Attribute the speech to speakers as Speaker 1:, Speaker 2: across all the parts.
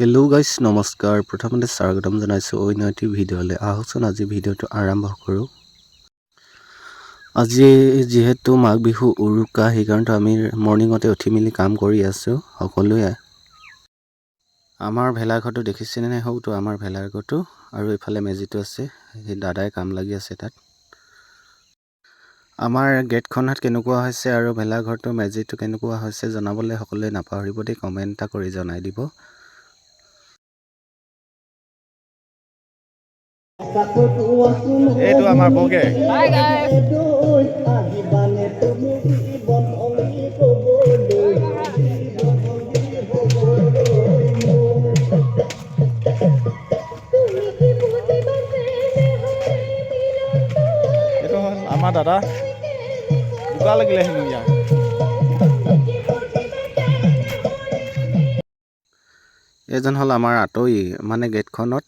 Speaker 1: Hello' গাইছ নমস্কাৰ। প্ৰথমতে স্বাগতম জনাইছোঁ অন্য এটি ভিডিঅ'লৈ। আহকচোন আজি ভিডিঅ'টো আৰম্ভ কৰোঁ। আজি যিহেতু মাঘ বিহু উৰুকা, সেইকাৰণে আমি মৰ্ণিঙতে উঠি মেলি কাম কৰি আছোঁ সকলোৱে। আমাৰ ভেলাঘৰটো দেখিছেনে হওতো আমাৰ ভেলাঘৰটো, আৰু এইফালে মেজিটো আছে, সেই দাদাই কাম লাগি আছে তাত। আমাৰ গেটখনত কেনেকুৱা হৈছে আৰু ভেলাঘৰটো মেজিটো কেনেকুৱা হৈছে জনাবলৈ সকলোৱে নাপাহৰিব দেই, কমেণ্ট এটা কৰি জনাই দিব।
Speaker 2: এইটো আমাৰ বগে।
Speaker 3: Hi guys.
Speaker 2: এইটো হ'ল আমাৰ দাদা, বোকা লাগিলে হেনো ইয়াৰ।
Speaker 1: এইজন হ'ল আমাৰ আতৰি, মানে গেটখনত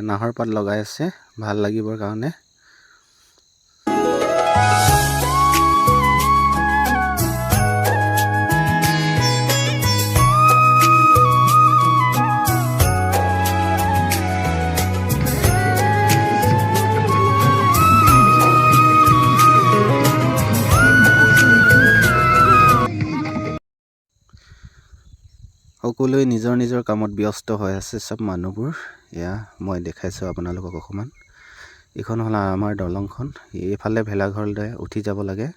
Speaker 1: নাহৰ পাত লগাই আছে ভাল লাগিবৰ কাৰণে। সকলোৱে নিজৰ নিজৰ কামত ব্যস্ত হৈ আছে চব মানুহবোৰ। এয়া মই দেখাইছোঁ আপোনালোকক অকণমান। এইখন হ'ল আমাৰ দলংখন, এইফালে ভেলাঘৰলৈ উঠি যাব লাগে।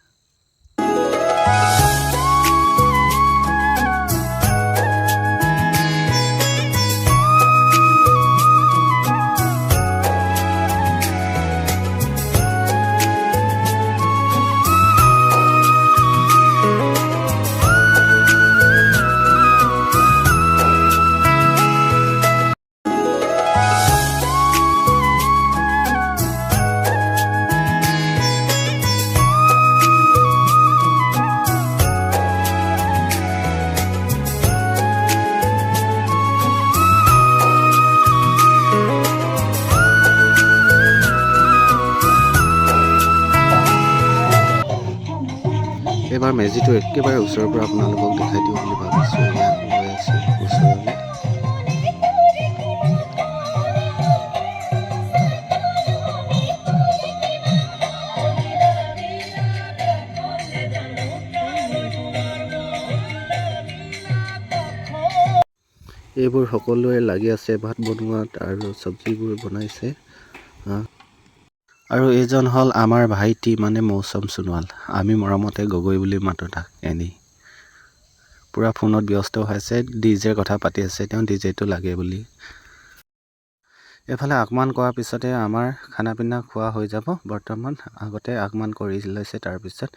Speaker 1: এইবাৰ মেজিটো একেবাৰে ওচৰৰ পৰা আপোনালোকক দেখাই দিওঁ বুলি ভাবিছোঁ। এয়া গৈ আছোঁ ওচৰলৈ। এইবোৰ সকলোৱে লাগি আছে ভাত বনোৱাত আৰু চব্জিবোৰ বনাইছে। আৰু এইজন হ'ল আমাৰ ভাইটি, মানে মৌচম সোণোৱাল, আমি মৰমতে গগৈ বুলি মাতো তাক। এনেই পূৰা ফোনত ব্যস্ত হৈছে, ডিজেৰ কথা পাতি আছে তেওঁ, ডিজেটো লাগে বুলি। এইফালে আগমন কৰাৰ পিছতে আমাৰ খানা পিনা খোৱা হৈ যাব। বৰ্তমান আগতে আগমন কৰি লৈছে, তাৰপিছত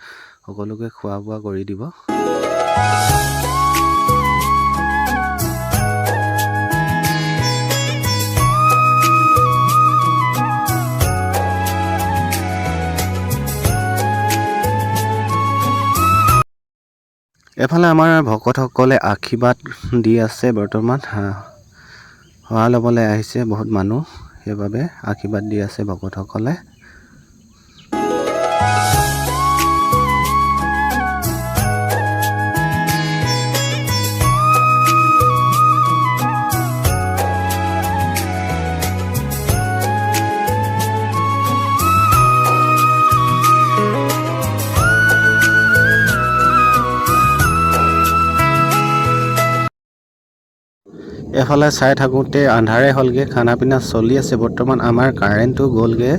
Speaker 1: সকলোকে খোৱা বোৱা কৰি দিব। এফালে আমাৰ ভকতসকলে আশীৰ্বাদ দি আছে। বৰ্তমান সেৱা ল'বলৈ আহিছে বহুত মানুহ, সেইবাবে আশীৰ্বাদ দি আছে ভকতসকলে। এফালে চাই থাকোঁতে আন্ধাৰে হ'লগৈ, খানা পিনা চলি আছে বৰ্তমান। আমাৰ কাৰেণ্টটো গ'লগৈ।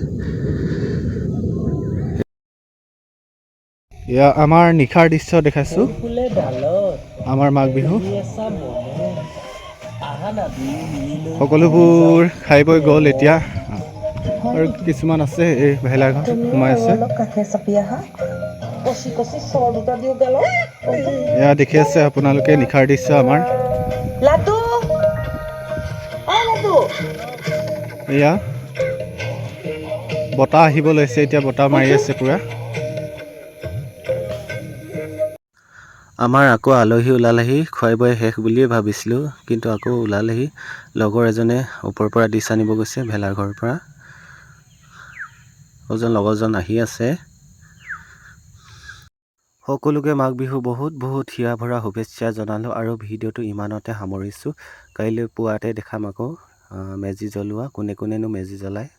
Speaker 2: এয়া আমাৰ নিশাৰ দৃশ্য দেখাইছোঁ, আমাৰ মাঘ বিহু। সকলোবোৰ খাই বৈ গ'ল এতিয়া, আৰু কিছুমান আছে এই ভেলাঘৰ সোমাই আছে। এয়া দেখি আছে আপোনালোকে নিশাৰ দৃশ্য আমাৰ। এয়া বতাহ আহিব লৈছে এতিয়া, বতাহ মাৰি আছে পুৰা।
Speaker 1: আমাৰ আকৌ আলহী ওলালেহি, খুৱাই বোৱাই শেষ বুলিয়ে ভাবিছিলোঁ, কিন্তু আকৌ ওলালেহি। লগৰ এজনে ওপৰৰ পৰা ডিছ আনিব গৈছে ভেলাঘৰৰ পৰা। লগৰজন আহি আছে। সকলোকে মাঘ বিহু বহুত বহুত হিয়া ভৰা শুভেচ্ছা জনালোঁ আৰু ভিডিঅ'টো ইমানতে সামৰিছোঁ। কাইলৈ পুৱাতে দেখাম আকৌ মেজি জ্বলোৱা, কোনে কোনেনো মেজি জ্বলায়।